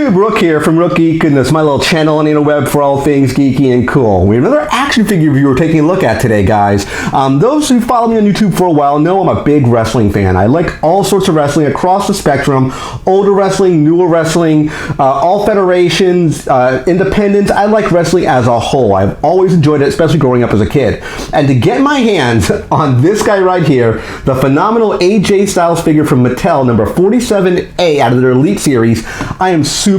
YouTube, Rook here from Rook Geek, and this is my little channel on the interweb for all things geeky and cool. We have another action figure review we're taking a look at today, guys. Those who follow me on YouTube for a while know I'm a big wrestling fan. I like all sorts of wrestling across the spectrum, older wrestling, newer wrestling, all federations, independents. I like wrestling as a whole. I've always enjoyed it, especially growing up as a kid. And to get my hands on this guy right here, the phenomenal AJ Styles figure from Mattel, number 47A out of their Elite series, I am super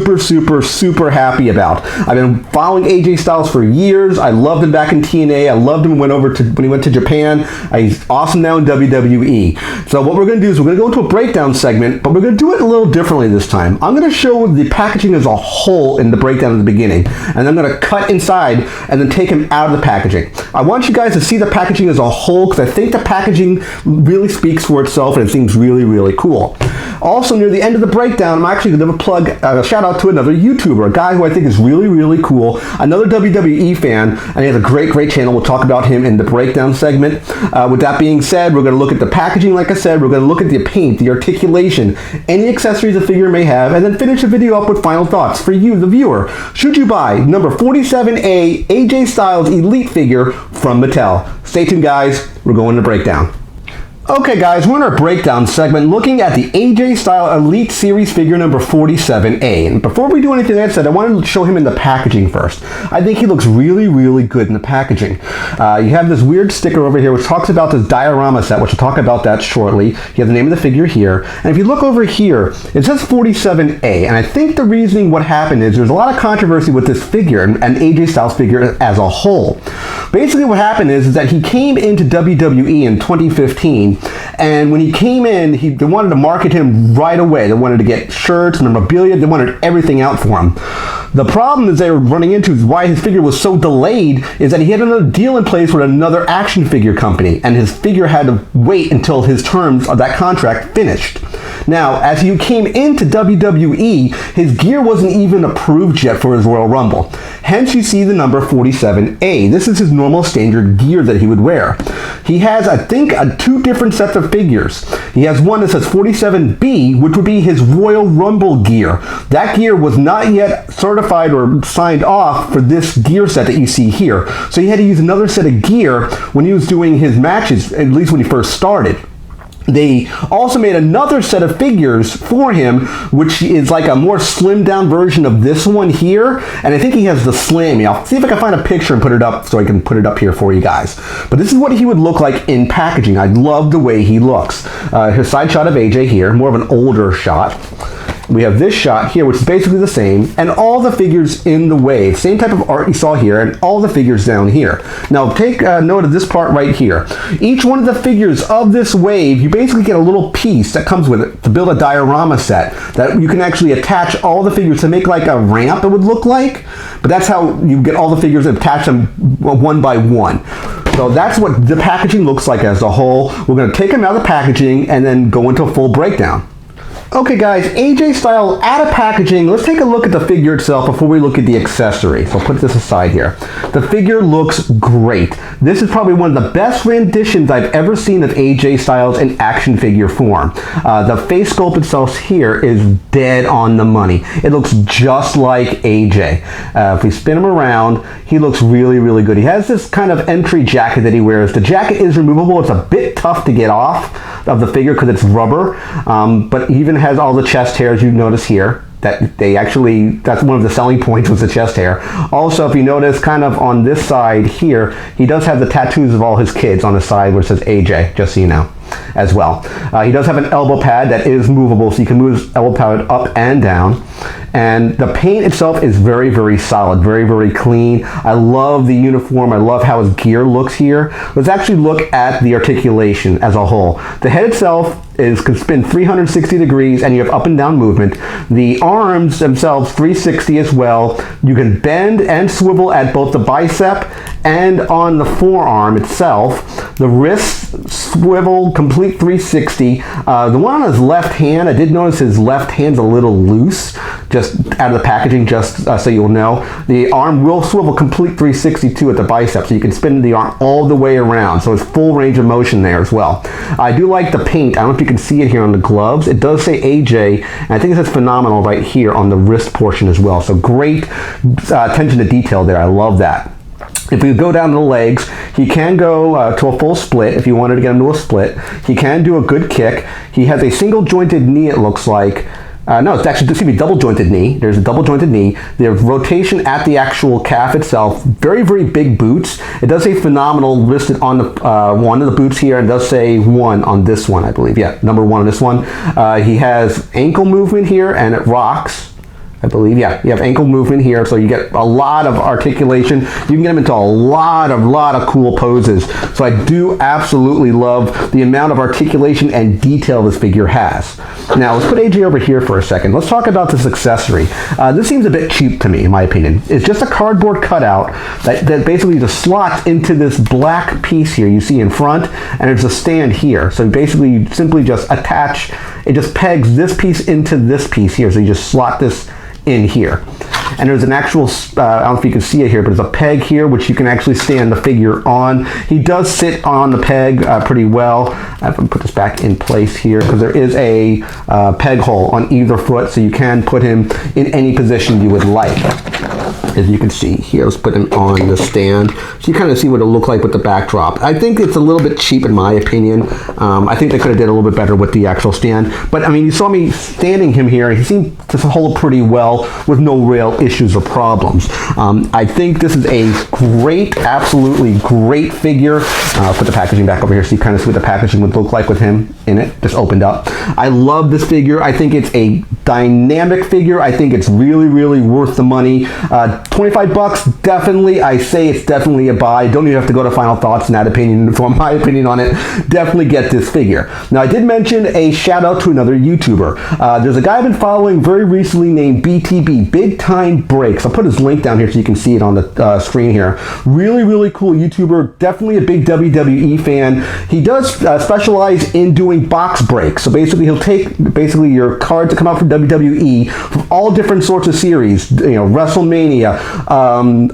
happy about. I've been following AJ Styles for years. I loved him back in TNA. I loved him when he went to Japan. He's awesome now in WWE. So what we're going to do is we're going to go into a breakdown segment, but we're going to do it a little differently this time. I'm going to show the packaging as a whole in the breakdown at the beginning, and I'm going to cut inside and then take him out of the packaging. I want you guys to see the packaging as a whole because I think the packaging really speaks for itself and it seems really cool. Also, near the end of the breakdown, I'm actually going to plug a shout out to another YouTuber, a guy who I think is really cool, another WWE fan, and he has a great channel. We'll talk about him in the breakdown segment. With that being said, we're going to look at the packaging, like I said. We're going to look at the paint, the articulation, any accessories the figure may have, and then finish the video up with final thoughts for you, the viewer. Should you buy number 47A AJ Styles Elite figure from Mattel? Stay tuned, guys. We're going to breakdown. Okay guys, we're in our breakdown segment looking at the AJ Styles Elite Series figure number 47A. And before we do anything like I said, I wanted to show him in the packaging first. I think he looks really good in the packaging. You have this weird sticker over here which talks about this diorama set, which we'll talk about that shortly. You have the name of the figure here. And if you look over here, it says 47A. And I think the reasoning what happened is there's a lot of controversy with this figure and AJ Styles figure as a whole. Basically what happened is that he came into WWE in 2015. And when he came in, they wanted to market him right away. They wanted to get shirts, memorabilia, they wanted everything out for him. The problem that they were running into is why his figure was so delayed is that he had another deal in place with another action figure company, and his figure had to wait until his terms of that contract finished. Now, as he came into WWE, his gear wasn't even approved yet for his Royal Rumble. Hence, you see the number 47A. This is his normal standard gear that he would wear. He has, I think, two different sets of figures. He has one that says 47B, which would be his Royal Rumble gear. That gear was not yet certified or signed off for this gear set that you see here. So he had to use another set of gear when he was doing his matches, at least when he first started. They also made another set of figures for him, which is like a more slimmed down version of this one here. And I think he has the Slammy. I'll see if I can find a picture and put it up so I can put it up here for you guys. But this is what he would look like in packaging. I love the way he looks. His side shot of AJ here, more of an older shot. We have this shot here, which is basically the same, and all the figures in the wave. Same type of art you saw here, and all the figures down here. Now, take note of this part right here. Each one of the figures of this wave, you basically get a little piece that comes with it to build a diorama set that you can actually attach all the figures to make like a ramp, it would look like. But that's how you get all the figures and attach them one by one. So that's what the packaging looks like as a whole. We're going to take them out of the packaging and then go into a full breakdown. Okay guys, AJ Styles out of packaging. Let's take a look at the figure itself before we look at the accessory. So I'll put this aside here. The figure looks great. This is probably one of the best renditions I've ever seen of AJ Styles in action figure form. The face sculpt itself here is dead on the money. It looks just like AJ. If we spin him around, he looks really good. He has this kind of entry jacket that he wears. The jacket is removable. It's a bit tough to get off of the figure because it's rubber, but even has all the chest hairs you notice here. That's one of the selling points was the chest hair. Also, if you notice kind of on this side here, he does have the tattoos of all his kids on the side where it says AJ, just so you know, as well. He does have an elbow pad that is movable, so you can move his elbow pad up and down. And the paint itself is very solid, very clean. I love the uniform. I love how his gear looks here. Let's actually look at the articulation as a whole. The head itself can spin 360 degrees and you have up and down movement. The arms themselves 360 as well. You can bend and swivel at both the bicep and on the forearm itself. The wrists swivel complete 360. The one on his left hand, I did notice his left hand's a little loose, just out of the packaging, just so you'll know. The arm will swivel complete 360 too at the bicep, so you can spin the arm all the way around, so it's full range of motion there as well. I do like the paint. I don't know if you can see it here on the gloves. It does say AJ, and I think it says phenomenal right here on the wrist portion as well. So great attention to detail there. I love that. If we go down to the legs, he can go to a full split if you wanted to get him to a split. He can do a good kick. He has a single jointed knee, it looks like. No, it's actually, excuse me, double jointed knee. There's a double jointed knee. There's rotation at the actual calf itself. Very, very big boots. It does say phenomenal listed on the one of the boots here. It does say 1 on this one, I believe. Yeah, number 1 on this one. He has ankle movement here, and it rocks. I believe, yeah, you have ankle movement here, so you get a lot of articulation. You can get him into a lot of cool poses. So I do absolutely love the amount of articulation and detail this figure has. Now, let's put AJ over here for a second. Let's talk about this accessory. This seems a bit cheap to me, in my opinion. It's just a cardboard cutout that basically just slots into this black piece here you see in front, and there's a stand here. So basically, you simply just attach, it just pegs this piece into this piece here. So you just slot this in here, and there's an actual I don't know if you can see it here, but there's a peg here which you can actually stand the figure on. He does sit on the peg pretty well. I have to put this back in place here because there is a peg hole on either foot, so you can put him in any position you would like. As you can see here, let's put him on the stand so you kind of see what it'll look like with the backdrop. I think it's a little bit cheap in my opinion. I think they could have did a little bit better with the actual stand, but I mean, you saw me standing him here. He seemed to hold pretty well with no real issues or problems. I think this is a great, absolutely great figure. I'll put the packaging back over here so you kind of see what the packaging would look like with him in it, just opened up. I love this figure. I think it's a dynamic figure. I think it's really, really worth the money. 25 bucks, definitely. I say it's definitely a buy. Don't even have to go to Final Thoughts in that opinion. For my opinion on it, definitely get this figure. Now, I did mention a shout out to another YouTuber. There's a guy I've been following very recently named BTB, Big Time Breaks. I'll put his link down here so you can see it on the screen here. Really, really cool YouTuber. Definitely a big WWE fan. He does specialize in doing box breaks. So basically, he'll take your cards that come out from WWE from all different sorts of series. You know, WrestleMania,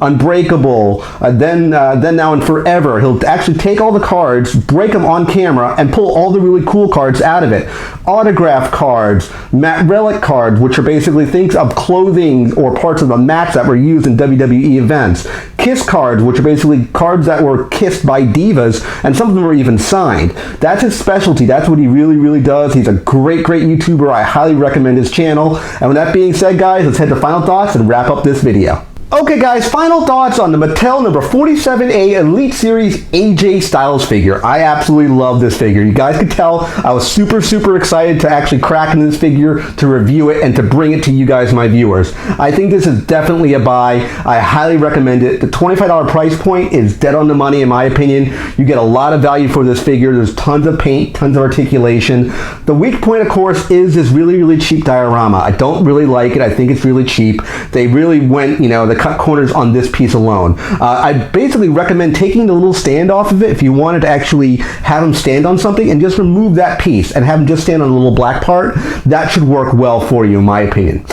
Unbreakable, then Now and Forever. He'll actually take all the cards, break them on camera, and pull all the really cool cards out of it. Autograph cards, Matt Relic cards, which are basically things of clothing or parts of the mats that were used in WWE events. Kiss cards, which are basically cards that were kissed by divas, and some of them were even signed. That's his specialty. That's what he really, really does. He's a great, great YouTuber. I highly recommend his channel. And with that being said, guys, let's head to Final Thoughts and wrap up this video. Okay guys, final thoughts on the Mattel number 47A Elite Series AJ Styles figure. I absolutely love this figure. You guys can tell I was super, super excited to actually crack into this figure, to review it, and to bring it to you guys, my viewers. I think this is definitely a buy. I highly recommend it. The $25 price point is dead on the money in my opinion. You get a lot of value for this figure. There's tons of paint, tons of articulation. The weak point, of course, is this really, really cheap diorama. I don't really like it. I think it's really cheap. They really went, you know, cut corners on this piece alone. I basically recommend taking the little stand off of it if you wanted to actually have him stand on something, and just remove that piece and have him just stand on a little black part. That should work well for you in my opinion.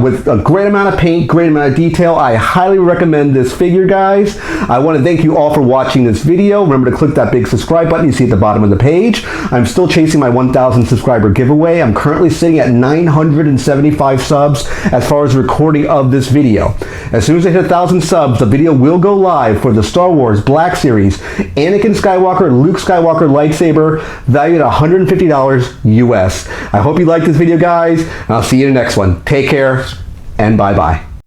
With a great amount of paint, great amount of detail, I highly recommend this figure, guys. I want to thank you all for watching this video. Remember to click that big subscribe button you see at the bottom of the page. I'm still chasing my 1,000 subscriber giveaway. I'm currently sitting at 975 subs as far as recording of this video. As soon as I hit 1,000 subs, the video will go live for the Star Wars Black Series Anakin Skywalker, Luke Skywalker lightsaber, valued at $150 US. I hope you liked this video, guys, and I'll see you in the next one. Take care, and bye-bye.